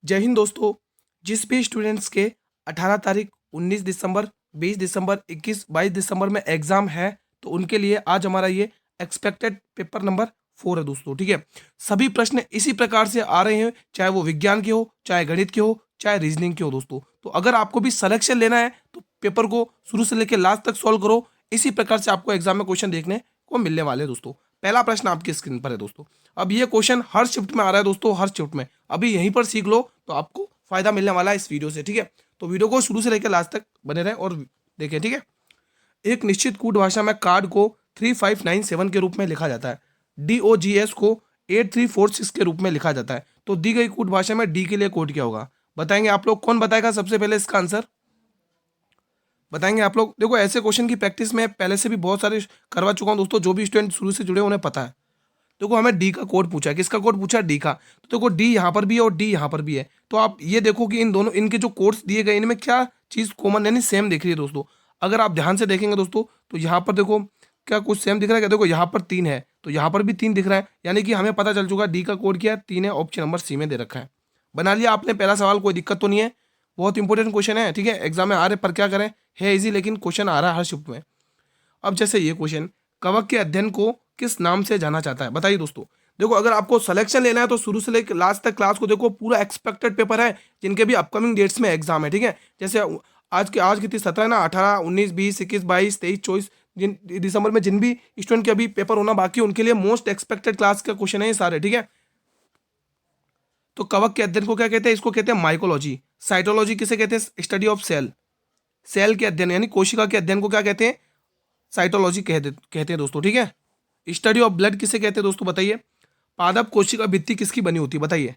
जय हिंद दोस्तों। जिस भी स्टूडेंट्स के 18 तारीख, 19 दिसंबर, 20 दिसंबर, 21, 22 दिसंबर में एग्जाम है, तो उनके लिए आज हमारा ये एक्सपेक्टेड पेपर नंबर 4 है दोस्तों। ठीक है, सभी प्रश्न इसी प्रकार से आ रहे हैं, चाहे वो विज्ञान के हो, चाहे गणित के हो, चाहे रीजनिंग के हो दोस्तों। तो अगर आपको भी सिलेक्शन लेना है तो पेपर को शुरू से लेकर लास्ट तक सॉल्व करो। इसी प्रकार से आपको एग्जाम में क्वेश्चन देखने को मिलने वाले हैं दोस्तों। पहला प्रश्न आपकी स्क्रीन पर है दोस्तों। अब ये क्वेश्चन हर शिफ्ट में आ रहा है दोस्तों, हर शिफ्ट में। अभी यहीं पर सीख लो तो आपको फायदा मिलने वाला है इस वीडियो से। ठीक है, तो वीडियो को शुरू से लेकर लास्ट तक बने रहें और देखें। ठीक है, एक निश्चित कूट भाषा में कार्ड को 3597 के रूप में लिखा जाता है। DOGS को 8346 के रूप में लिखा जाता है। तो दी गई कूट भाषा में डी के लिए कोड क्या होगा, बताएंगे आप लोग। कौन बताएगा सबसे पहले इसका आंसर? बताएंगे आप लोग। देखो, ऐसे क्वेश्चन की प्रैक्टिस में पहले से भी बहुत सारे करवा चुका हूं दोस्तों। जो भी स्टूडेंट शुरू से जुड़े उन्हें पता है। देखो, हमें डी का कोड पूछा है। किसका कोड पूछा है? डी का। तो देखो, डी यहाँ पर भी है और डी यहाँ पर भी है। तो आप ये देखो कि इन दोनों, इनके जो कोड्स दिए गए, इनमें क्या चीज़ कॉमन यानी सेम दिख रही है दोस्तों। अगर आप ध्यान से देखेंगे दोस्तों तो यहाँ पर देखो क्या कुछ सेम दिख रहा है क्या? देखो, यहाँ पर 3 है तो यहाँ पर भी 3 दिख रहा है, यानी कि हमें पता चल चुका डी का कोड क्या है, 3 है। ऑप्शन नंबर सी में दे रखा है। बना लिया आपने पहला सवाल, कोई दिक्कत तो नहीं है। बहुत इंपॉर्टेंट क्वेश्चन है। ठीक है, एग्जाम में आ रहे पर क्या करें, है इजी, लेकिन क्वेश्चन आ रहा है हर शिफ्ट में। अब जैसे ये क्वेश्चन, कवक के अध्ययन को किस नाम से जाना जाता है, बताइए दोस्तों। देखो, अगर आपको सिलेक्शन लेना है तो शुरू से लेकर लास्ट तक क्लास को देखो। पूरा एक्सपेक्टेड पेपर है जिनके भी अपकमिंग डेट्स में एग्जाम है। ठीक है, जैसे आज कितनी 17 है ना, 18, 19, 20, 21, 22, 23, 24 जिन दिसंबर में जिन भी स्टूडेंट के अभी पेपर होना बाकी है उनके लिए मोस्ट एक्सपेक्टेड क्लास का क्वेश्चन है ये सारे। ठीक है, तो कवक के अध्ययन को क्या कहते हैं? इसको कहते हैं माइकोलॉजी। साइटोलॉजी किसे कहते हैं? Study of cell. सेल के अध्ययन यानी कोशिका के अध्ययन को क्या कहते हैं? साइटोलॉजी कहते हैं दोस्तों। ठीक है, स्टडी ऑफ ब्लड किसे कहते हैं दोस्तों, बताइए। पादप कोशिका भित्ति किसकी बनी होती है, बताइए।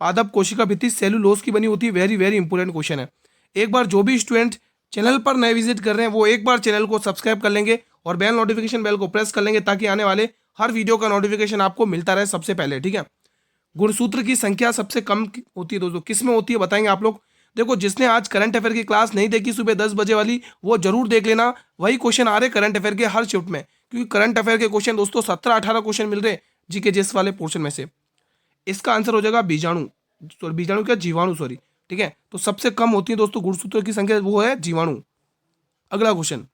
पादप कोशिका भित्ति सेलुलोज की बनी होती है। वेरी वेरी इंपॉर्टेंट क्वेश्चन है। एक बार जो भी स्टूडेंट चैनल पर नए विजिट कर रहे हैं वो एक बार चैनल को सब्सक्राइब कर लेंगे और बेल नोटिफिकेशन बेल को प्रेस कर लेंगे, ताकि आने वाले हर वीडियो का नोटिफिकेशन आपको मिलता रहे सबसे पहले। ठीक है, गुणसूत्र की संख्या सबसे कम होती है दोस्तों, किस में होती है, बताएंगे आप लोग। देखो, जिसने आज करंट अफेयर की क्लास नहीं देखी सुबह 10 बजे वाली, वो जरूर देख लेना। वही क्वेश्चन आ रहे करंट अफेयर के हर शिफ्ट में, क्योंकि करंट अफेयर के क्वेश्चन दोस्तों 17-18 क्वेश्चन मिल रहे जीके जिस वाले पोर्शन में से। इसका आंसर हो जाएगा बीजाणु। सॉरी, बीजाणु क्या, जीवाणु, सॉरी। ठीक है, तो सबसे कम होती है दोस्तों गुणसूत्र की संख्या, वो है जीवाणु। अगला क्वेश्चन,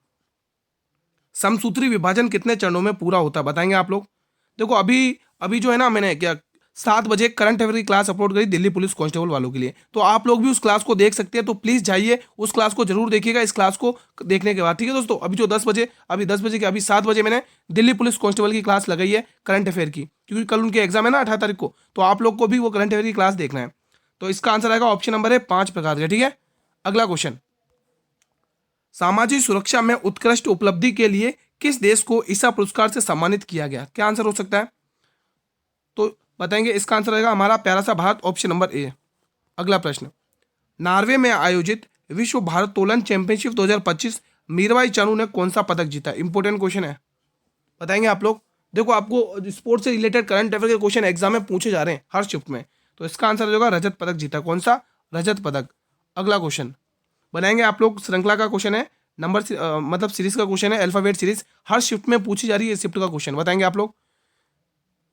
समसूत्री विभाजन कितने चरणों में पूरा होता है, बताएंगे आप लोग। देखो, अभी अभी जो है ना, मैंने क्या 7 बजे करंट अफेयर की क्लास अपलोड करी दिल्ली पुलिस कांस्टेबल वालों के लिए, तो आप लोग भी उस क्लास को देख सकते हैं। तो प्लीज जाइए उस क्लास को जरूर देखिएगा इस क्लास को देखने के बाद। ठीक है दोस्तों, अभी जो 10 बजे, अभी 10 बजे के अभी 7 बजे मैंने दिल्ली पुलिस कांस्टेबल की क्लास लगाई है करंट अफेयर की, क्योंकि कल उनके एग्जाम है ना 18 तारीख को, तो आप लोग को भी वो करंट अफेयर की क्लास देखना है। तो इसका आंसर आएगा ऑप्शन नंबर है 5 प्रकार का। ठीक है, अगला क्वेश्चन, सामाजिक सुरक्षा में उत्कृष्ट उपलब्धि के लिए किस देश को ईसा पुरस्कार से सम्मानित किया गया, क्या आंसर हो सकता है? तो बताएंगे, इसका आंसर रहेगा हमारा प्यारा सा भारत, ऑप्शन नंबर ए। अगला प्रश्न, नॉर्वे में आयोजित विश्व भारोत्तोलन चैंपियनशिप 2025 मीराबाई चानू ने कौन सा पदक जीता? इंपॉर्टेंट क्वेश्चन है, बताएंगे आप लोग। देखो, आपको स्पोर्ट्स से रिलेटेड करंट अफेयर के क्वेश्चन एग्जाम में पूछे जा रहे हैं हर शिफ्ट में। तो इसका आंसर होगा रजत पदक जीता। कौन सा? रजत पदक। अगला क्वेश्चन बनाएंगे आप लोग, श्रृंखला का क्वेश्चन है, नंबर मतलब सीरीज का क्वेश्चन है, अल्फाबेट सीरीज हर शिफ्ट में पूछी जा रही है। शिफ्ट का क्वेश्चन बताएंगे आप लोग,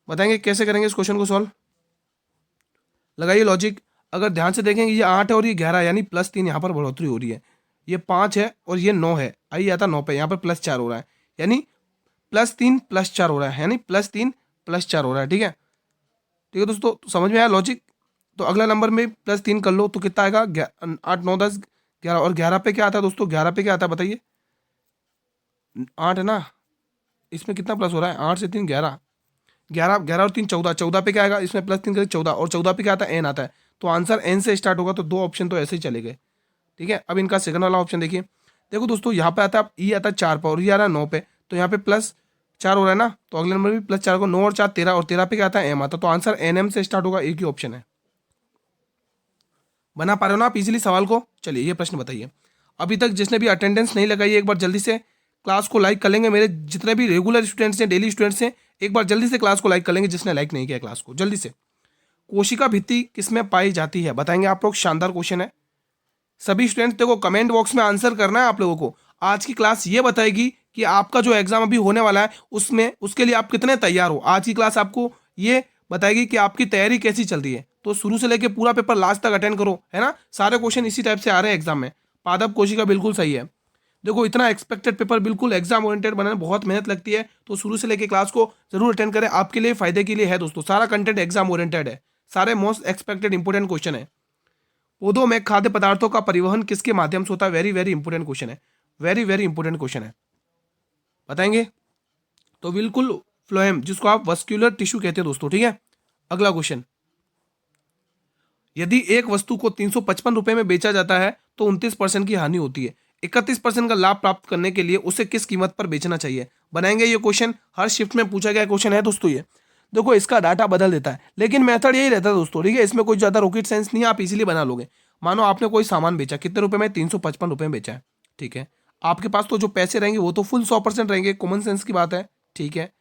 बताएंगे कैसे करेंगे इस क्वेश्चन को सॉल्व। लगाइए लॉजिक। अगर ध्यान से देखेंगे, ये 8 है और ये 11 यानी +3 यहाँ पर बढ़ोतरी हो रही है। ये 5 है और ये 9 है, आइए आता 9 पे, यहाँ पर +4 हो रहा है, यानी +3 +4 हो रहा है, यानी +3 +4 हो रहा है। ठीक है दोस्तों, तो समझ में आया लॉजिक। तो अगला नंबर में +3 कर लो तो कितना आएगा? 8, 9, 10, 11। और 11 पे क्या आता है दोस्तों? 11 पे क्या आता है बताइए? 8 है ना, इसमें कितना प्लस हो रहा है? 8 से 3 11, 11, 11 और 3 14, 14 पे क्या आएगा? इसमें +3 करें 14, और 14 पे क्या आता है? एन आता है। तो आंसर एन से स्टार्ट होगा। तो 2 ऑप्शन तो ऐसे ही चले गए। ठीक है, अब इनका सेकंड वाला ऑप्शन देखिए। देखो दोस्तों, यहाँ पे आता है ई आता है 4 पे और ये आ रहा है 9 पे, तो यहाँ पे +4 हो रहा है ना, तो अगले नंबर भी +4 को, 9 और 4 13, और 13 पे क्या आता है? एम आता है। तो आंसर एन एम से स्टार्ट होगा, एक ही ऑप्शन है। बना पा रहे हो ना आप इजीली सवाल को? चलिए, ये प्रश्न बताइए। अभी तक जिसने भी अटेंडेंस नहीं लगाई है, एक बार जल्दी से क्लास को लाइक कर लेंगे। मेरे जितने भी रेगुलर स्टूडेंट्स हैं, डेली स्टूडेंट्स हैं, एक बार जल्दी से क्लास को लाइक कर लेंगे जिसने लाइक नहीं किया क्लास को, जल्दी से। कोशिका भित्ति किसमें पाई जाती है, बताएंगे आप लोग। शानदार क्वेश्चन है। सभी स्टूडेंट्स देखो, कमेंट बॉक्स में आंसर करना है आप लोगों को। आज की क्लास ये बताएगी कि आपका जो एग्जाम अभी होने वाला है उसमें, उसके लिए आप कितने तैयार हो। आज की क्लास आपको ये बताएगी कि आपकी तैयारी कैसी चल रही है। तो शुरू से लेके पूरा पेपर लास्ट तक अटेंड करो, है ना। सारे क्वेश्चन इसी टाइप से आ रहे हैं एग्जाम में। पादप कोशिका बिल्कुल सही है। देखो इतना एक्सपेक्टेड पेपर बिल्कुल एग्जाम ओरिएंटेड बनाने में बहुत मेहनत लगती है, तो शुरू से लेके क्लास को जरूर अटेंड करें, आपके लिए फायदे के लिए है दोस्तों। सारा कंटेंट एग्जाम ओरिएंटेड है, सारे मोस्ट एक्सपेक्टेड इंपोर्टेंट क्वेश्चन है। पौधों में खाद्य पदार्थों का परिवहन किसके माध्यम से होता है? वेरी वेरी इंपोर्टेंट क्वेश्चन है, वेरी वेरी इंपोर्टेंट क्वेश्चन है, बताएंगे। तो बिल्कुल फ्लोएम, जिसको आप वस्क्यूलर टिश्यू कहते हैं दोस्तों, ठीक है। अगला क्वेश्चन, यदि एक वस्तु को 355 रुपए में बेचा जाता है तो 29% की हानि होती है। 31% का लाभ प्राप्त करने के लिए उसे किस कीमत पर बेचना चाहिए? बनाएंगे। ये क्वेश्चन हर शिफ्ट में पूछा गया क्वेश्चन है दोस्तों। ये देखो इसका डाटा बदल देता है, लेकिन मेथड यही रहता है दोस्तों, ठीक है। इसमें कोई ज्यादा रॉकेट साइंस नहीं है, आप इजीली बना लोगे। मानो आपने कोई सामान बेचा, कितने रुपए में? 355 रुपए में बेचा है, ठीक है। आपके पास तो जो पैसे रहेंगे वो तो फुल 100% रहेंगे, कॉमन सेंस की बात है, ठीक है।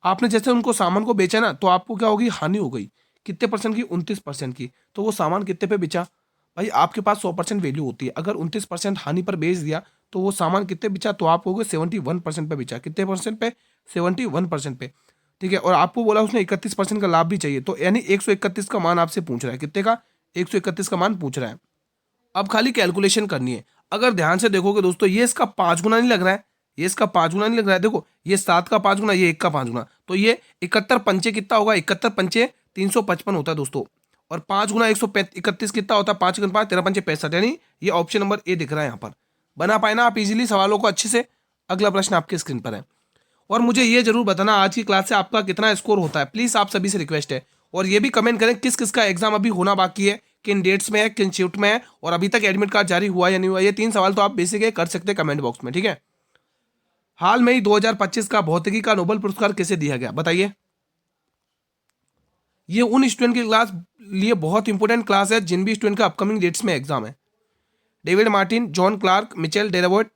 आपने जैसे उनको सामान को बेचा ना, तो आपको क्या होगी? हानि हो गई। कितने परसेंट की? 29% की। तो वो सामान कितने पे बेचा? भाई आपके पास 100% वैल्यू होती है, अगर 29% हानि पर बेच दिया तो वो सामान कितने बेचा? तो आप होगे 71% पे बेचा। कितने परसेंट पे? 71% पे, ठीक है। और आपको बोला उसने 31% का लाभ भी चाहिए, तो यानी 131 का मान आपसे पूछ रहा है। कितने का? 131 का मान पूछ रहा है। अब खाली कैलकुलेशन करनी है। अगर ध्यान से देखोगे दोस्तों, ये इसका 5 गुना नहीं लग रहा है, ये इसका 5 गुना नहीं लग रहा है। देखो ये 7 का 5 गुना, ये 1 का 5 गुना, तो ये 71 पंचे कितना होगा? 71 पंचे 355 होता है दोस्तों। और 5 गुना 131 कितना होता है? 5 गुना 5 13 पंचे 65, यानी ये ऑप्शन नंबर ए दिख रहा है यहाँ पर। बना पाए ना आप इजीली सवालों को अच्छे से। अगला प्रश्न आपके स्क्रीन पर है, और मुझे ये जरूर बताना आज की क्लास से आपका कितना स्कोर होता है। प्लीज आप सभी से रिक्वेस्ट है, और ये भी कमेंट करें किस किस का एग्जाम अभी होना बाकी है, किन डेट्स में है, किन शिफ्ट में है, और अभी तक एडमिट कार्ड जारी हुआ या नहीं हुआ। ये 3 सवाल तो आप बेसिक कर सकते हैं कमेंट बॉक्स में, ठीक है। हाल में ही 2025 का भौतिकी का नोबेल पुरस्कार किसे दिया गया? बताइए। ये उन स्टूडेंट की क्लास लिए बहुत इंपॉर्टेंट क्लास है जिन भी स्टूडेंट का अपकमिंग डेट्स में एग्जाम है। David Martin, John Clark, Mitchell Delavote,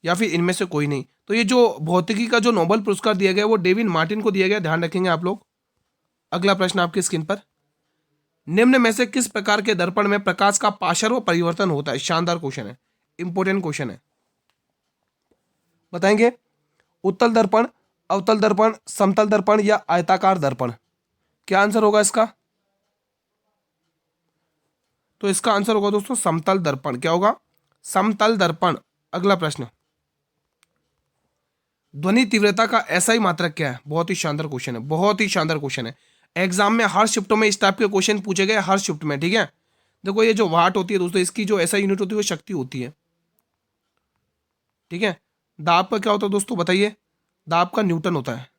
या फिर इनमें से कोई नहीं। तो ये जो भौतिकी का जो नोबेल पुरस्कार दिया गया वो डेविड मार्टिन को दिया गया, ध्यान रखेंगे आप लोग। अगला प्रश्न आपकी स्क्रीन पर, निम्न में से किस प्रकार के दर्पण में प्रकाश का पार्श्व परिवर्तन होता है? शानदार क्वेश्चन है, इंपॉर्टेंट क्वेश्चन है, बताएंगे। उत्तल दर्पण, अवतल दर्पण, समतल दर्पण या आयताकार दर्पण? क्या आंसर होगा इसका? तो इसका आंसर होगा दोस्तों समतल दर्पण। क्या होगा? समतल दर्पण। अगला प्रश्न, ध्वनि तीव्रता का एसआई मात्रक क्या है? बहुत ही शानदार क्वेश्चन है, बहुत ही शानदार क्वेश्चन है। एग्जाम में हर शिफ्टों में इस टाइप के क्वेश्चन पूछे गए, हर शिफ्ट में, ठीक है। देखो ये जो वाट होती है दोस्तों, इसकी जो एसआई यूनिट होती है वो शक्ति होती है, ठीक है। दाब का क्या होता है दोस्तों? बताइए। दाब का न्यूटन होता है।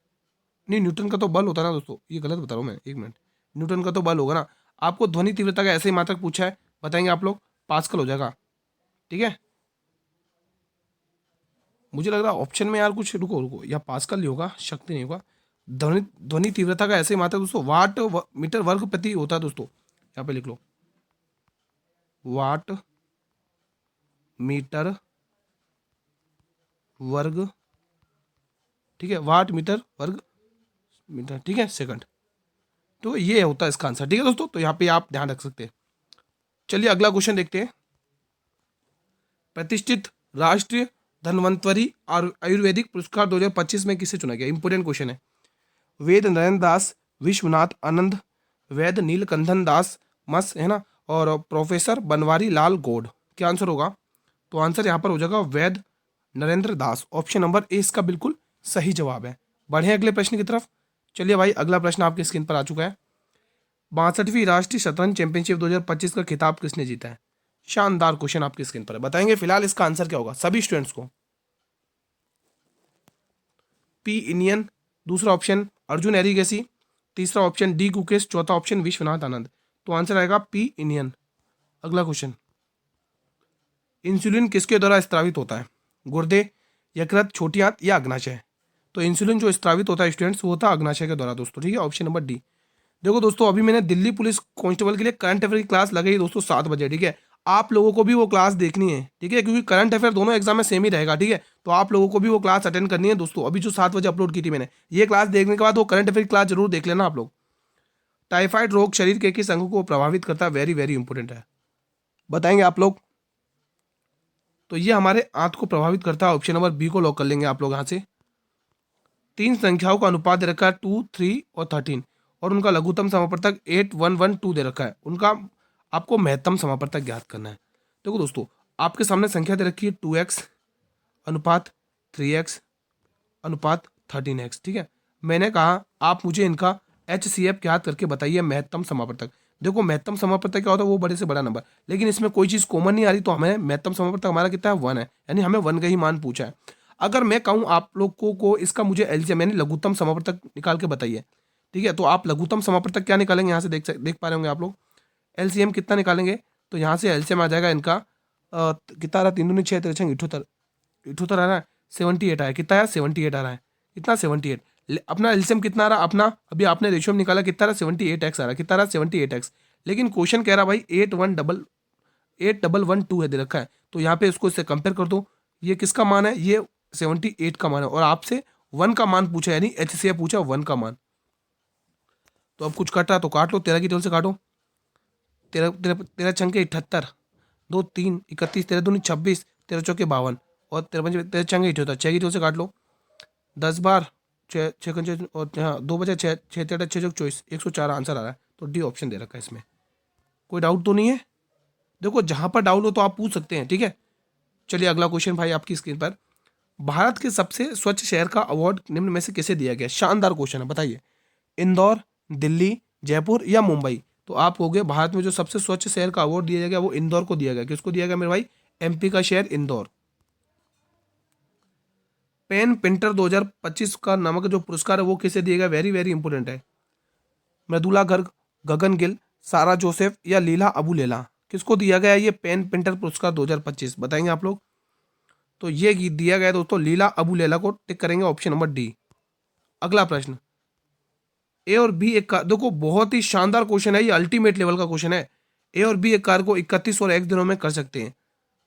नहीं, न्यूटन का तो बल होता है ना दोस्तों, ये गलत बता रहा हूँ मैं, एक मिनट। न्यूटन का तो बल होगा ना। आपको ध्वनि तीव्रता का ऐसे ही मात्रक पूछा है, बताएंगे आप लोग। पास्कल हो जाएगा, ठीक है। मुझे लग रहा है ऑप्शन में यार कुछ, रुको रुको, या पास्कल नहीं होगा, शक्ति नहीं होगा। ध्वनि ध्वनि तीव्रता का ऐसे ही मात्रक दोस्तों वाट मीटर वर्ग प्रति होता है दोस्तों। यहाँ पे लिख लो, वाट मीटर वर्ग, ठीक है, वाट मीटर वर्ग मीटर, ठीक है, सेकंड। तो ये होता है इसका आंसर, ठीक है दोस्तों। तो यहाँ पे आप ध्यान रख सकते हैं। चलिए अगला क्वेश्चन देखते हैं। प्रतिष्ठित राष्ट्रीय धन्वंतरी और आयुर्वेदिक पुरस्कार 2025 में किसे चुना गया? इंपोर्टेंट क्वेश्चन है। वेद नरेंद्र दास, विश्वनाथ आनंद, वैद नीलकंठन दास मस, है ना, और प्रोफेसर बनवारी लाल गौड़। क्या आंसर होगा? तो आंसर यहाँ पर हो जाएगा वैद नरेंद्र दास। ऑप्शन नंबर ए इसका बिल्कुल सही जवाब है। बढ़े अगले प्रश्न की तरफ। चलिए भाई, अगला प्रश्न आपकी स्क्रीन पर आ चुका है। 62वीं राष्ट्रीय शतरंज चैंपियनशिप 2025 का खिताब किसने जीता है? शानदार क्वेश्चन आपकी स्क्रीन पर है, बताएंगे। फिलहाल इसका आंसर क्या होगा सभी स्टूडेंट्स को? पी इनियन, दूसरा ऑप्शन अर्जुन एरिगेसी, तीसरा ऑप्शन डी गुकेश, चौथा ऑप्शन विश्वनाथ आनंद। तो आंसर आएगा पी इनियन। अगला क्वेश्चन, इंसुलिन किसके द्वारा स्त्रावित होता है? गुर्दे, यकृत, छोटी आंत या अग्नाशय? तो इंसुलिन जो स्त्रावित होता है स्टूडेंट्स, वो होता है अग्नाशय के द्वारा दोस्तों, ठीक है। Option number D. देखो दोस्तों, अभी मैंने दिल्ली पुलिस कांस्टेबल के लिए करंट अफेयर की क्लास लगाई दोस्तों 7 बजे, ठीक है। आप लोगों को भी वो क्लास देखनी है, ठीक है, क्योंकि करंट अफेयर दोनों एग्जाम में सेम ही रहेगा, ठीक है। तो आप लोगों को भी वो क्लास अटेंड करनी है दोस्तों। अभी जो 7 बजे अपलोड की थी मैंने, ये क्लास देखने के बाद वो करंट अफेयर क्लास जरूर देख लेना आप लोग। टाइफाइड रोग शरीर के किस अंग को प्रभावित करता है? वेरी वेरी इंपॉर्टेंट है, बताएंगे आप लोग। तो ये हमारे आंत को प्रभावित करता है। ऑप्शन नंबर बी को लॉक कर लेंगे आप लोग यहाँ से। 3 संख्याओं का अनुपात दे रखा है 2, 3 और 13, और उनका लघुत्तम समापवर्तक 8112 दे रखा है। उनका आपको महत्तम समापवर्तक ज्ञात करना है। देखो दोस्तों, आपके सामने संख्या दे रखी है 2x अनुपात 3x अनुपात 13x, ठीक है। मैंने कहा आप मुझे इनका HCF ज्ञात करके बताइए महत्तम समापवर्तक। देखो महत्तम समापवर्तक क्या होता है, वो बड़े से बड़ा नंबर, लेकिन इसमें कोई चीज़ कॉमन नहीं आ रही, तो हमें महत्तम समापवर्तक हमारा कितना है 1 है, यानी हमें 1 का ही मान पूछा है। अगर मैं कहूँ आप लोगों को इसका मुझे LCM यानी लघुत्तम समापवर्तक निकाल के बताइए, ठीक है, तो आप लघुत्तम समापवर्तक क्या निकालेंगे, यहाँ से देख पा रहे होंगे आप लोग। LCM कितना निकालेंगे, तो यहाँ से LCM आ जाएगा इनका कितना आ रहा है, 3 दूनी 6 3 छंग 78 आ रहा है, 78 आया, कितना आया 78 आ रहा है, कितना 78। अपना एलसीएम कितना आ रहा अपना, अभी आपने रेशियो में निकाला कितना रहा 78x आ रहा, कितना रहा 78x, लेकिन क्वेश्चन कह रहा भाई 8112 है दे रखा है, तो यहाँ पे इसको इससे कंपेयर कर दो, ये किसका मान है, ये 78 का मान है, और आपसे 1 का मान पूछा, यानी HCF पूछा 1 का मान। तो अब कुछ कट रहा तो काट लो, 13 की टेबल से काटो, 13 छंके 78, 2 3 31, 13 दूनी 26, 13 चौके 52, और 13 छंगे 78, 6 की टेबल से काट लो, 10 बार 6 और हाँ 2 बजे 6 6 तेरह 6 24, 104 आंसर आ रहा है। तो डी ऑप्शन दे रखा है इसमें, कोई डाउट तो नहीं है। देखो जहां पर डाउट हो तो आप पूछ सकते हैं, ठीक है। चलिए अगला क्वेश्चन भाई आपकी स्क्रीन पर, भारत के सबसे स्वच्छ शहर का अवार्ड निम्न में से किसे दिया गया। शानदार क्वेश्चन है, बताइए इंदौर, दिल्ली, जयपुर या मुंबई। तो आप हो गए, भारत में जो सबसे स्वच्छ शहर का अवार्ड दिया गया वो इंदौर को दिया गया। किसको दिया गया मेरे भाई, MP का शहर इंदौर। पेन पिंटर 2025 का नामक जो पुरस्कार है वो किसे दिया गया, वेरी वेरी इंपोर्टेंट है। मृदुला गर्ग, गगन गिल, सारा जोसेफ या लीला अबू लेला, किसको दिया गया ये पेन पिंटर पुरस्कार 2025, बताएंगे आप लोग। तो ये गीत दिया गया दोस्तों लीला अबू लेला को, टिक करेंगे ऑप्शन नंबर डी। अगला प्रश्न, ए और बी एक कार, देखो बहुत ही शानदार क्वेश्चन है, ये अल्टीमेट लेवल का क्वेश्चन है। ए और बी एक कार को 31 और x दिनों में कर सकते हैं,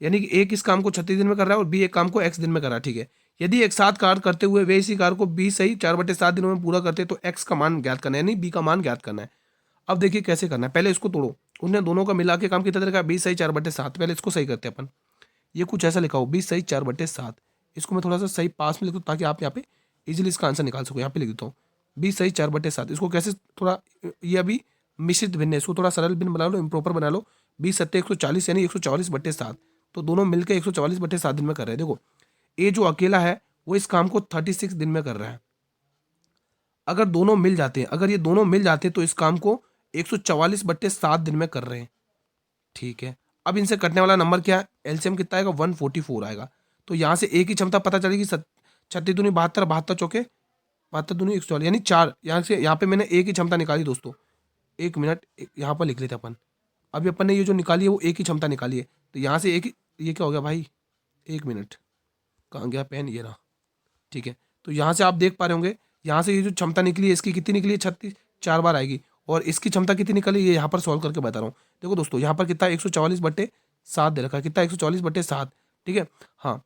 यानी कि एक इस काम को 36 दिन में कर रहा है और बी एक काम को x दिन में कर रहा है, ठीक है। यदि एक साथ कार्य करते हुए वे इसी कार्य को बी सही 4/7 दिनों में पूरा करते हैं, तो x का मान ज्ञात करना है, यानी बी का मान ज्ञात करना है। अब देखिए कैसे करना है, पहले इसको तोड़ो, उन्हें दोनों का मिला के काम कितना तरीका, 20 सही 4/7। पहले इसको सही करते हैं अपन, ये कुछ ऐसा लिखा हो 20 सही 4/7, इसको मैं थोड़ा सा सही पास में लिख दूँ ताकि आप यहाँ पे इजीली इसका आंसर निकाल सको। यहाँ पे लिख देता हूँ 20 सही 4/7, इसको कैसे थोड़ा, ये अभी मिश्रित भिन्न है, इसको थोड़ा सरल भिन्न बना लो, इम्प्रॉपर बना लो। 20 सत्ते 140 यानी 144/7, तो दोनों मिलकर 144/7 दिन में कर रहे हैं। देखो ए जो अकेला है वो इस काम को 36 दिन में कर रहा है। अगर दोनों मिल जाते हैं, अगर ये दोनों मिल जाते हैं तो इस काम को 144/7 दिन में कर रहे हैं, ठीक है। अब इनसे कटने वाला नंबर क्या है, एलसीएम कितना आएगा 144 आएगा। तो यहाँ से एक ही क्षमता पता चलेगी, 36 दूनी 72, 72 चौके 72 दूनी 144, यानी 4। यहाँ से यहाँ पे मैंने एक ही क्षमता निकाली दोस्तों, 1 मिनट यहाँ पर लिख लेते अपन। अभी अपन ने ये जो निकाली है वो एक ही क्षमता निकाली है, तो यहाँ से एक ही, ये क्या हो गया भाई, 1 मिनट कहाँ गया पेन, ये रहा, ठीक है। तो यहाँ से आप देख पा रहे होंगे, यहाँ से ये जो क्षमता निकली है इसकी कितनी निकली है, 36, 4 बार आएगी। और इसकी क्षमता कितनी निकली, ये यहाँ पर सॉल्व करके बता रहा हूँ। देखो दोस्तों यहाँ पर कितना 144/7 दे रखा है, कितना 144/7, ठीक है। हाँ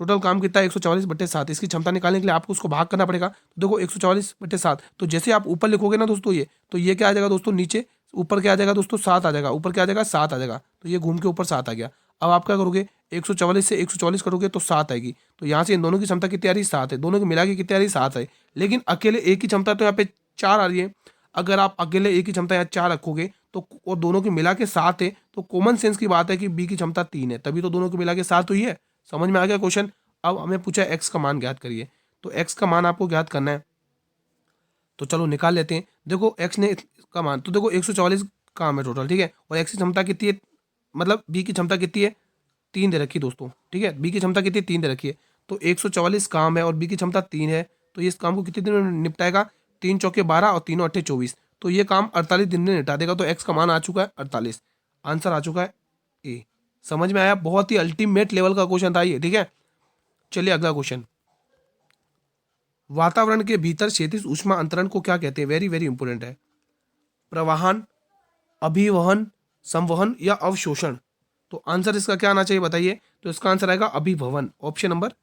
टोटल काम कितना है 144/7, इसकी क्षमता निकालने के लिए आपको उसको भाग करना पड़ेगा। तो देखो 144/7, तो जैसे आप ऊपर लिखोगे ना दोस्तों ये, तो ये क्या आ जाएगा दोस्तों, नीचे ऊपर क्या आ जाएगा दोस्तों 7 आ जाएगा, ऊपर क्या आ जाएगा 7 आ जाएगा, तो ये घूम के ऊपर 7 आ गया। अब आप क्या करोगे, 144 से 144 करोगे तो 7 आएगी, तो यहाँ से इन दोनों की क्षमता कितनी आ रही है 7 है, दोनों की मिला के कितनी आ रही है 7 है। लेकिन अकेले एक की क्षमता तो यहाँ पे 4 आ रही है। अगर आप अकेले एक की क्षमता यहाँ 4 रखोगे तो और दोनों की मिला के 7 है, तो कॉमन सेंस की बात है कि बी की क्षमता 3 है, तभी तो दोनों की मिला के 7 हुई है। समझ में आ गया क्वेश्चन। अब हमें पूछा एक्स का मान ज्ञात करिए, तो एक्स का मान आपको ज्ञात करना है, तो चलो निकाल लेते हैं। देखो एक्स ने का मान, तो देखो 144 काम है टोटल, ठीक है। और एक्स की क्षमता कितनी है, मतलब बी की क्षमता कितनी है, 3 दे रखी है दोस्तों, ठीक है। बी की क्षमता कितनी है, 3 दे रखी है, तो 144 काम है और बी की क्षमता 3 है, तो ये इस काम को कितने दिन में निपटाएगा, 3 चौके 12 और 3 अट्ठे 24, तो ये काम 48 दिन में निपटा देगा। तो एक्स का मान आ चुका है 48, आंसर आ चुका है ए। समझ में आया, बहुत ही अल्टीमेट लेवल का क्वेश्चन था ये, ठीक है। चलिए अगला क्वेश्चन, वातावरण के भीतर क्षैतिज ऊष्मा अंतरण को क्या कहते हैं, वेरी वेरी इंपोर्टेंट है। प्रवाहन, अभिवहन, संवहन या अवशोषण। तो आंसर इसका क्या आना चाहिए बताइए, तो इसका आंसर आएगा अभिभवन, ऑप्शन नंबर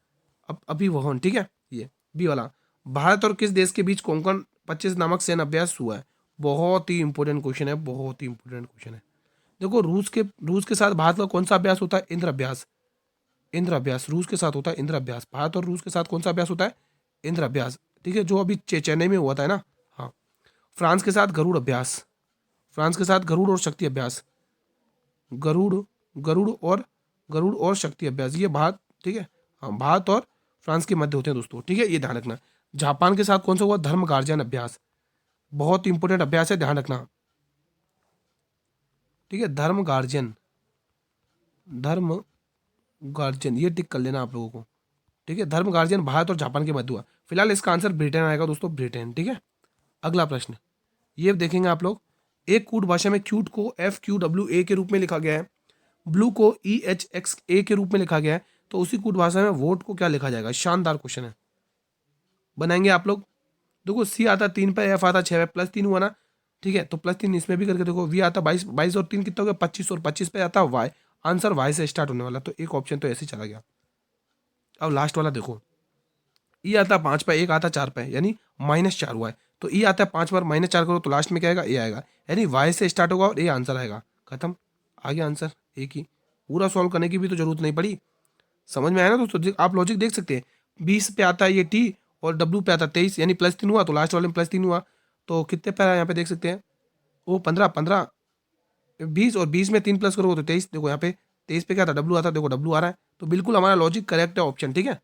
अभिवहन, ठीक है, ये बी वाला। भारत और किस देश के बीच कोंकण 25 नामक सैन्य अभ्यास हुआ है, बहुत ही इंपोर्टेंट क्वेश्चन है, बहुत ही इंपोर्टेंट क्वेश्चन है। देखो रूस के साथ भारत का कौन सा अभ्यास होता है, इंद्र अभ्यास, इंद्र अभ्यास रूस के साथ होता है, इंद्र अभ्यास। भारत और रूस के साथ कौन सा अभ्यास होता है, इंद्र अभ्यास, ठीक है, जो अभी चेन्नई में हुआ था ना, हाँ। फ्रांस के साथ गरुड़ अभ्यास, फ्रांस के साथ गरुड़ और शक्ति अभ्यास, गरुड़ गरुड़ और शक्ति अभ्यास, ये भारत, ठीक है, हाँ भारत और फ्रांस के मध्य होते हैं दोस्तों, ठीक है, ये ध्यान रखना। जापान के साथ कौन सा हुआ, धर्म गार्जियन अभ्यास, बहुत इंपॉर्टेंट अभ्यास है, ध्यान रखना, ठीक है, धर्म गार्जियन, धर्म गार्जियन, ये टिक कर लेना आप लोगों को, ठीक है, धर्म गार्जियन भारत और जापान के मध्य हुआ। फिलहाल इसका आंसर ब्रिटेन आएगा दोस्तों, ब्रिटेन, ठीक है। अगला प्रश्न ये देखेंगे आप लोग, एक कूट भाषा में क्यूट को FQWA के रूप में लिखा गया है, ब्लू को EHXA के रूप में लिखा गया है, तो उसी कूट भाषा में वोट को क्या लिखा जाएगा? शानदार क्वेश्चन है, बनाएंगे आप लोग। देखो सी आता 3 पे, F आता 6 पे, +3 हुआ ना, ठीक है, तो +3 इसमें भी करके देखो, वी आता 22, 22 और 3 कितना हो गया 25, और 25 पे आता वाई, आंसर वाई से स्टार्ट होने वाला, तो एक ऑप्शन तो ऐसे ही चला गया। अब लास्ट वाला देखो, ई आता 5 पे, एक आता 4 पे, यानी -4 हुआ है, तो ई आता है 5 पर, -4 करो तो लास्ट में क्या आएगा? ए आएगा, यानी वाई से स्टार्ट होगा और ए आंसर आएगा, खत्म, आ गया आंसर एक ही। पूरा सॉल्व करने की भी तो जरूरत नहीं पड़ी, समझ में आया ना दोस्तों? आप लॉजिक देख सकते हैं, 20 पे आता है ये टी, और डब्ल्यू पे आता 23, यानी +3 हुआ, तो लास्ट वाले में +3 हुआ, तो कितने पे आया यहाँ पे देख सकते हैं, वो 15 15 20, और 20 में 3 प्लस करोगे तो 23, देखो यहाँ पे 23 पे क्या था, डब्ल्यू आता, देखो डब्ल्यू आ रहा है, तो बिल्कुल हमारा लॉजिक करेक्ट है, ऑप्शन, ठीक है।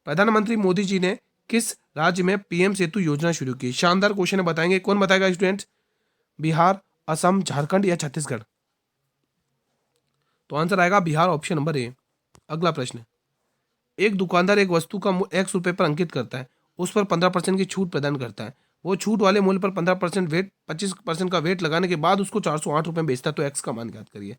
प्रधानमंत्री मोदी जी ने किस राज्य में PM सेतु योजना शुरू की? शानदार क्वेश्चन है, बताएंगे, कौन बताएगा स्टूडेंट? बिहार, असम, झारखंड या छत्तीसगढ़? तो आंसर आएगा बिहार, ऑप्शन नंबर ए। अगला प्रश्न, एक दुकानदार एक वस्तु का X रुपए पर अंकित करता है, उस पर 15% की छूट प्रदान करता है, वो छूट वाले मूल्य पर 15% वेट, 25% का वेट लगाने के बाद उसको 408 रुपए में बेचता है, तो X का मान ज्ञात करिए।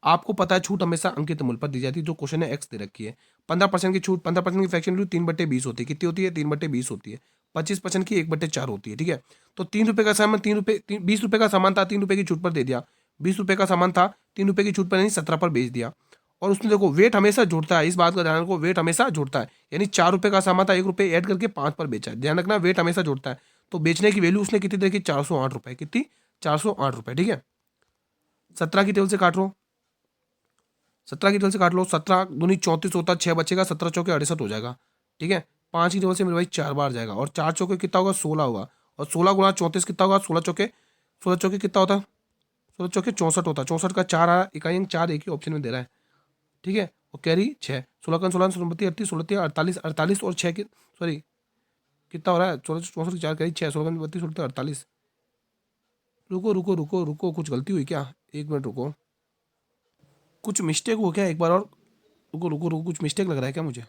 आपको पता है छूट हमेशा अंकित मूल्य पर दी जाती है, जो क्वेश्चन है X दे रखी है, 15% की छूट, 15% की फ्रैक्शन वैल्यू 3/20 होती है, कितनी होती है? 3/20 होती है, 25% की 1/4 होती है, ठीक है। तो 3 रुपए का सामान, 20 रुपए का सामान था, 3 रुपए की छूट पर दे दिया, 20 रुपए का सामान था, 3 रुपए की छूट पर यानी 17 पर बेच दिया, और उसमें देखो वेट हमेशा जुड़ता है, इस बात का ध्यान रखो, वेट हमेशा जुड़ता है, यानी 4 रुपए का सामान था, 1 रुपए ऐड करके 5 पर बेचा है, ध्यान रखना, वेट हमेशा जुड़ता है, तो बेचने की वैल्यू उसने कितनी देखी? 408 रुपए, कितनी? 408 रुपए, ठीक है। 17 की टेबल से काट लो, 17 की टेबल से काट लो, 17 दूनी 34 होता है, 6 बचेगा, 17 चौके 68 हो जाएगा, ठीक है। 5 की टेबल से मेरे भाई 4 बार जाएगा, और 4 चौके कितना होगा? 16 होगा, और 16 गुणा 34 कितना होगा? 16 चौके कितना होता है? 16 चौके 64 होता है, 64 का 4 आया, इकाई अंक 4 एक ही ऑप्शन में दे रहा है, ठीक है, और कैरी 6, 16 का 16, 16 38, 16 48, 48 और 6 की, सॉरी कितना हो रहा है? 16 64 की 4 कैरी 6, 16 32, 16 48, रुको रुको रुको रुको, कुछ गलती हुई क्या? 1 मिनट रुको, कुछ मिस्टेक हो क्या? एक बार और रुको रुको रुको, कुछ मिस्टेक लग रहा है क्या मुझे?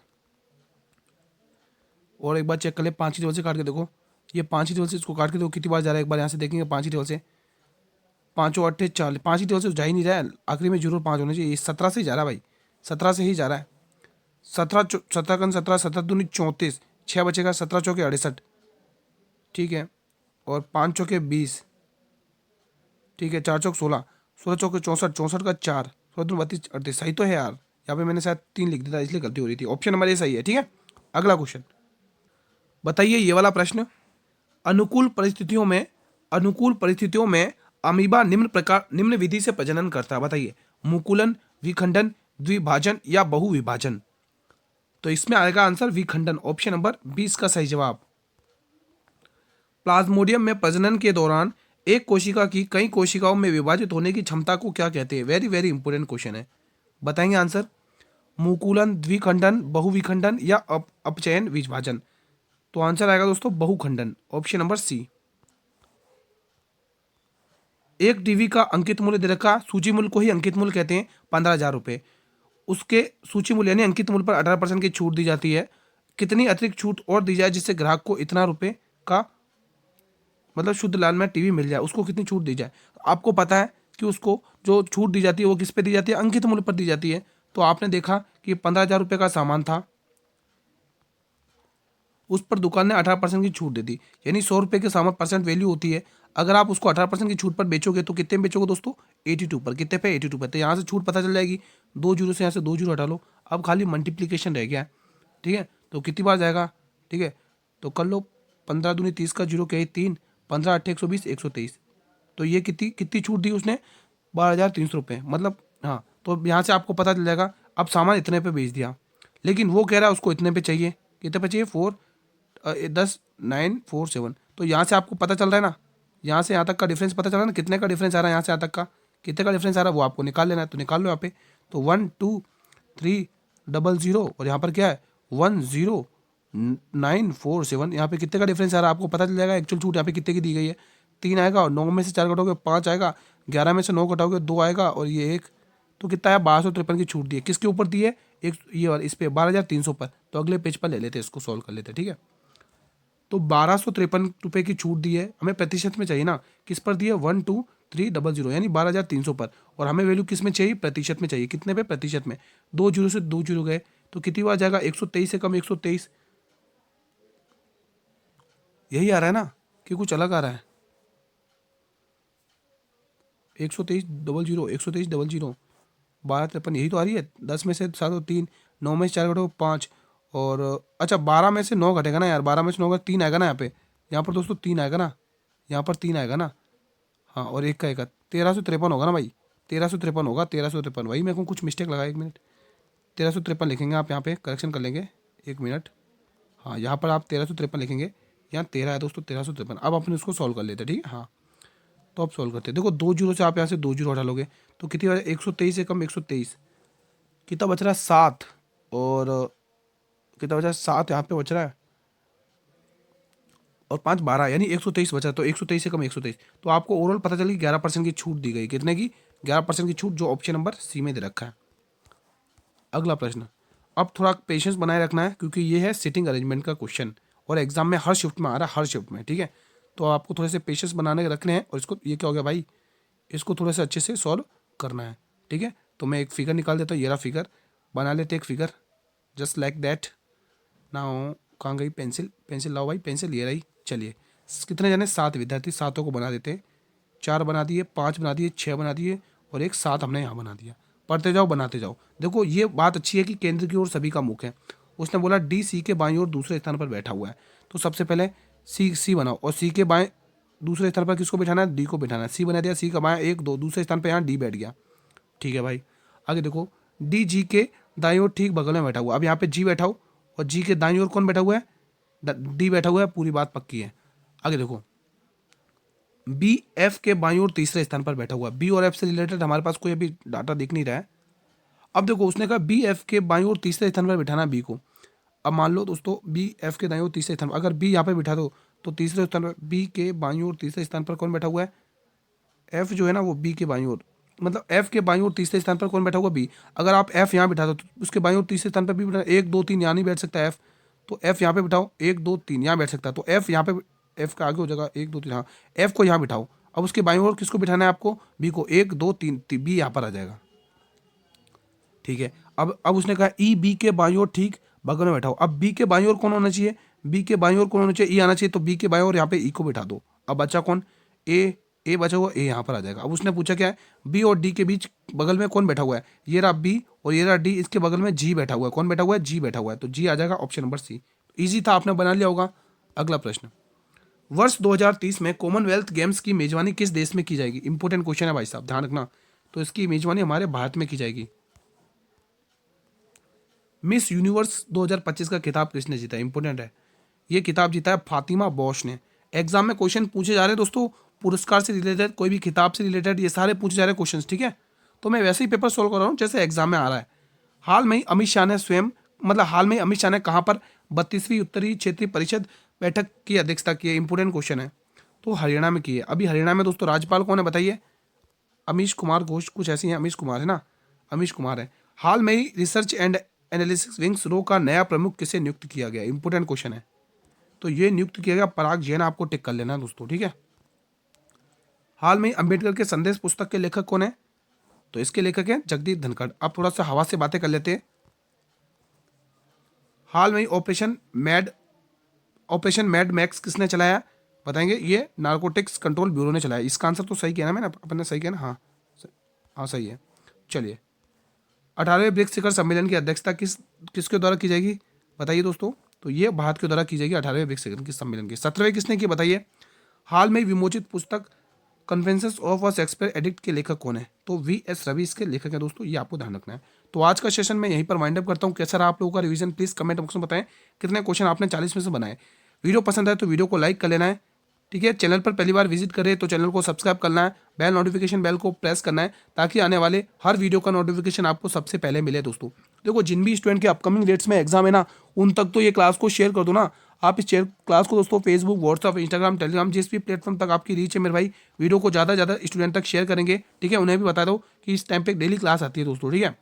और एक बार चेक कर ले, 5 की टेबल से काट के देखो, ये 5 की टेबल से इसको काट के देखो कितनी बार जा रहा है, एक बार यहाँ से देखेंगे, 5 की टेबल से, 5 8 40, 5 की टेबल से जा ही नहीं रहा है, आखिरी में जरूर 5 होना चाहिए, 17 से ही जा रहा है भाई, 17 से ही जा रहा है, 17 दूनी 34, 6 बचेगा, 17 चौके 68, ठीक है, और 5 चौके 20, ठीक है, 4 चौक 16, 16 चौके 64, 64 का 4, 16 दूनी 32 38, सही तो है यार, यहाँ पे मैंने शायद 3 लिख दिया था इसलिए गलती हो रही थी, ऑप्शन नंबर ए सही है, ठीक है। अगला क्वेश्चन बताइए, ये वाला प्रश्न, अनुकूल परिस्थितियों में, अनुकूल परिस्थितियों में अमीबा निम्न विधि से प्रजनन करता है, बताइए, मुकुलन, विखंडन, द्विभाजन या बहुविभाजन? तो इसमें आएगा आंसर विखंडन, ऑप्शन नंबर 20 का सही जवाब। प्लाज्मोडियम में प्रजनन के दौरान एक कोशिका की कई कोशिकाओं में विभाजित होने की क्षमता को क्या कहते हैं? वेरी वेरी इंपॉर्टेंट क्वेश्चन है, बताएंगे आंसर, मुकुलन, द्विखंडन, बहुविखंडन या अपचयन विभाजन? तो आंसर आएगा दोस्तों बहुखंडन, ऑप्शन नंबर सी। एक टीवी का अंकित मूल्य दे रखा, सूची मूल्य को ही अंकित मूल्य कहते हैं, 15,000 रुपये, उसके सूची मूल्य यानी अंकित मूल्य पर 18% की छूट दी जाती है, कितनी अतिरिक्त छूट और दी जाए जिससे ग्राहक को इतना रुपए का मतलब शुद्ध लाल में टीवी मिल जाए, उसको कितनी छूट दी जाए? आपको पता है कि उसको जो छूट दी जाती है वो किस पे दी जाती है? अंकित मूल्य पर दी जाती है। तो आपने देखा कि 15,000 रुपये का सामान था, उस पर दुकान ने 18% की छूट दे दी, यानी 100 रुपये के सामान परसेंट वैल्यू होती है, अगर आप उसको 18% की छूट पर बेचोगे तो कितने में बेचोगे दोस्तों? 82 पर, कितने पे? 82 पर। तो यहाँ से छूट पता चल जाएगी, 2 जीरो से यहाँ से 2 जीरो हटा लो, अब खाली मल्टीप्लीकेशन रह गया है, ठीक है, तो कितनी बार जाएगा, ठीक है, तो कर लो, 15 दूनी 30 का जीरो क्या है 3, 15 8 120 123, तो ये कितनी कितनी छूट दी उसने? 12,300 रुपये, मतलब हाँ, तो यहाँ से आपको पता चल जाएगा। अब सामान इतने पे बेच दिया, लेकिन वो कह रहा है उसको इतने पे चाहिए, कितने पे चाहिए? 4 10 9 4 7, तो यहाँ से आपको पता चल रहा है ना, यहाँ से यहाँ तक का डिफरेंस पता चल रहा है ना, कितने का डिफरेंस आ रहा है यहाँ से यहाँ तक का, कितने का डिफरेंस आ रहा है वो आपको निकाल लेना है। तो निकाल लो यहाँ पे, तो 123000 और यहाँ पर क्या है 10947। यहाँ पे कितने का डिफरेंस आ रहा है आपको पता चल जाएगा। एक्चुअल छूट यहाँ पे कितने की दी गई है, 3 आएगा, और 9 में से 4 घटाओगे 5 आएगा, 11 में से 9 घटाओगे 2 आएगा, और ये 1, तो कितना है 1253 की छूट दी है। किसके ऊपर दी है, एक ये और इस पे 12300 पर। तो अगले पेज पर ले लेते हैं, इसको सॉल्व कर लेते हैं, ठीक है। तो 1253 की छूट दी है, हमें प्रतिशत में चाहिए ना, किस पर दी है 12300 यानी 12300 पर, और हमें वैल्यू किस में चाहिए, प्रतिशत में चाहिए। कितने पे, प्रतिशत में। 2 जीरो से 2 जीरो गए तो कितनी बार जाएगा, 123 से कम 123, यही आ रहा है ना कि कुछ अलग आ रहा है। 12300 12300 1253 यही तो आ रही है। 10 में से 7 3, 9 में से 4 घटो 5, और अच्छा 12 में से 9 घटेगा ना यार, 12 में से 9 का 3 आएगा ना यहाँ पे, यहाँ पर दोस्तों 3 आएगा ना, यहाँ पर 3 आएगा ना, हाँ, और एक का 1353 होगा ना भाई, 1353 होगा, 1353। वही मेरे को कुछ मिस्टेक लगा, 1 मिनट, 1353 लिखेंगे आप, यहाँ पे करेक्शन कर लेंगे, 1 मिनट। हाँ, यहाँ पर आप 1353 लिखेंगे, यहाँ 13 है दोस्तों 1353। अब अपने उसको सॉल्व कर लेते हैं, ठीक है। हाँ, तो अब सॉल्व करते हैं। देखो 2 जीरो से आप यहाँ से 2 जीरो हटा लोगे तो कितनी बार, 123 से कम 123, कितना बच रहा है 7, और कितना बचा है 7 यहाँ पे बच रहा है, और 5 12 यानी 123 बचा। तो 123 से कम 123, तो आपको ओवरऑल पता चली 11% की छूट दी गई। कितने की, 11% की छूट, जो ऑप्शन नंबर सी में दे रखा है। अगला प्रश्न, अब थोड़ा पेशेंस बनाए रखना है क्योंकि ये है सिटिंग अरेंजमेंट का क्वेश्चन, और एग्जाम में हर शिफ्ट में आ रहा है, हर शिफ्ट में, ठीक है। तो आपको थोड़े से पेशेंस बनाने के रखने हैं, और इसको, ये क्या हो गया भाई, इसको थोड़े से अच्छे से सॉल्व करना है, ठीक है। तो मैं एक फिगर निकाल देता हूँ, ये रहा फिगर, बना लेते एक फिगर, जस्ट लाइक दैट। ना हो, कहाँ गई पेंसिल, पेंसिल लाओ भाई, पेंसिल ये रही। चलिए, कितने जाने, 7 विद्यार्थी, 7 को बना देते हैं। 4 बना दिए, 5 बना दिए, 6 बना दिए, और एक 7 हमने यहाँ बना दिया। पढ़ते जाओ, बनाते जाओ। देखो ये बात अच्छी है कि केंद्र की ओर सभी का मुख है। उसने बोला डी सी के बाईं ओर दूसरे स्थान पर बैठा हुआ है, तो सबसे पहले सी बनाओ, और सी के बाएं दूसरे स्थान पर किसको बिठाना है, डी को बिठाना है। सी बना दिया, सी का बाएं 1 2, दूसरे स्थान पर यहाँ डी बैठ गया, ठीक है भाई। आगे देखो, डी जी के दाईं ओर ठीक बगल में बैठा हुआ, अब यहाँ पे जी बैठा हो, और जी के दाईं ओर कौन बैठा हुआ है, डी बैठा हुआ है, पूरी बात पक्की है। आगे देखो, बी एफ के बाईं ओर तीसरे स्थान पर बैठा हुआ है। बी और एफ से रिलेटेड हमारे पास कोई अभी डाटा दिख नहीं रहा है। अब देखो, उसने कहा बी एफ के बाईं ओर तीसरे स्थान पर बिठाना बी को। अब मान लो दोस्तों, बी एफ के दाईं ओर तीसरे स्थान पर, अगर बी यहाँ पे बिठा दो तो तीसरे स्थान पर, बी के बाईं ओर तीसरे स्थान पर कौन बैठा हुआ है, एफ जो है ना वो बी के बाईं ओर, मतलब एफ के बाईं ओर तीसरे स्थान पर कौन बैठा हुआ, बी। अगर आप एफ यहाँ बिठा दो तो उसके बाईं ओर तीसरे स्थान पर भी बिठा, 1 2 3 यहाँ नहीं बैठ सकता एफ, तो एफ यहाँ पे बिठाओ, 1 2 3 यहाँ बैठ सकता है, तो एफ यहाँ पे, एफ का आगे हो जाएगा 1 2 3, हाँ, एफ को यहाँ बिठाओ। अब उसके बाईं ओर किसको बिठाना है आपको, बी को, 1 2 3 बी यहाँ पर आ जाएगा, ठीक है। अब उसने कहा ई बी के बाईं ओर ठीक बगल में बैठाओ। अब बी के बाईं ओर कौन होना चाहिए, बी के बाईं ओर कौन होना चाहिए, ई आना चाहिए, तो बी के बाईं ओर यहाँ पे ई को बिठा दो। अब बचा कौन, ए बचा हुआ, ए यहाँ पर आ जाएगा। अब उसने पूछा क्या है, बी और डी के बीच बगल में कौन बैठा हुआ है, ये रहा बी और ये रहा डी, इसके बगल में जी बैठा हुआ है। कौन बैठा हुआ है, जी बैठा हुआ है, तो जी आ जाएगा ऑप्शन नंबर सी। ईजी था, आपने बना लिया होगा। अगला प्रश्न, वर्ष 2030 में कॉमनवेल्थ गेम्स की मेजबानी किस देश में की जाएगी। इंपॉर्टेंट क्वेश्चन है भाई साहब, ध्यान रखना। तो इसकी मेजबानी हमारे भारत में की जाएगी। मिस यूनिवर्स 2025 का खिताब किसने जीता, इंपॉर्टेंट है। ये खिताब जीता है फातिमा बॉश ने। एग्जाम में क्वेश्चन पूछे जा रहे हैं दोस्तों, पुरस्कार से रिलेटेड, कोई भी खिताब से रिलेटेड, ये सारे पूछे जा रहे हैं क्वेश्चन, ठीक है। तो मैं वैसे ही पेपर सोल्व कर रहा हूँ जैसे एग्जाम में आ रहा है। हाल में ही अमित शाह ने स्वयं, मतलब हाल में अमित शाह ने कहाँ पर 32वीं उत्तरी क्षेत्रीय परिषद बैठक की अध्यक्षता की है, इंपॉर्टेंट क्वेश्चन है। तो हरियाणा में की है। अभी हरियाणा में दोस्तों राज्यपाल कौन है बताइए, अमीश कुमार घोष, कुछ ऐसी हैं, अमीश कुमार है ना, अमीश कुमार है। हाल में ही रिसर्च एंड एनालिसिस विंग्स रो का नया प्रमुख किसे नियुक्त किया गया, इंपॉर्टेंट क्वेश्चन है। तो ये नियुक्त किया गया पराग जैन, आपको टिक कर लेना है दोस्तों, ठीक है। हाल में अंबेडकर के संदेश पुस्तक के लेखक कौन है, तो इसके लेखक हैं जगदीप धनखड़। अब थोड़ा सा हवा से बातें कर लेते हैं। हाल में ही ऑपरेशन मैड मैक्स किसने चलाया, बताएंगे, ये नारकोटिक्स कंट्रोल ब्यूरो ने चलाया। इसका आंसर तो सही किया ना मैंने, अपन ने सही किया ना, हाँ सही है। चलिए, 18वें ब्रिक्स शिखर सम्मेलन की अध्यक्षता किसके द्वारा की जाएगी, बताइए दोस्तों। तो ये भारत के द्वारा की जाएगी 18वें ब्रिक्स शिखर की सम्मेलन की। 17वें किसने की बताइए। हाल में विमोचित पुस्तक conventions of a Shakespeare addict के लेखक कौन है, तो वी.एस. रवि इसके लेखक हैं दोस्तों, ये आपको ध्यान रखना है। तो आज का सेशन मैं यहीं पर वाइंड अप करता हूँ। कैसा रहा आप लोगों का रिवीजन, प्लीज कमेंट बॉक्स में बताएं। कितने क्वेश्चन आपने 40 में से बनाए। वीडियो पसंद आए तो वीडियो को लाइक कर लेना है, ठीक है, चैनल पर पहली बार विजिट करें तो चैनल को सब्सक्राइब करना है, बेल नोटिफिकेशन बेल को प्रेस करना है ताकि आने वाले हर वीडियो का नोटिफिकेशन आपको सबसे पहले मिले। दोस्तों देखो, जिन भी स्टूडेंट के अपकमिंग डेट्स में एग्जाम है ना, उन तक तो ये क्लास को शेयर कर दो ना। आप इस क्लास को दोस्तों फेसबुक, व्हाट्सअप, इंस्टाग्राम, टेलीग्राम, जिस भी प्लेटफॉर्म तक आपकी रीच है मेरे भाई, वीडियो को ज़्यादा से ज़्यादा स्टूडेंट तक शेयर करेंगे। ठीक है, उन्हें भी बता दो कि इस टाइम पे डेली क्लास आती है दोस्तों। ठीक है,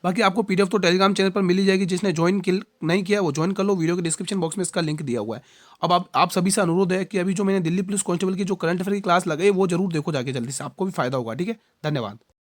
बाकी आपको पीडीएफ तो टेलीग्राम चैनल पर मिल ही जाएगी। जिसने ज्वाइन नहीं किया वो ज्वाइन कर लो, वीडियो के डिस्क्रिप्शन बॉक्स में इसका लिंक दिया हुआ है। अब आप सभी से अनुरोध है कि अभी जो मैंने दिल्ली पुलिस कांस्टेबल की जो करंट अफेयर की क्लास लगाई वो जरूर देखो जाके जल्दी से, आपको भी फायदा होगा। ठीक है, धन्यवाद।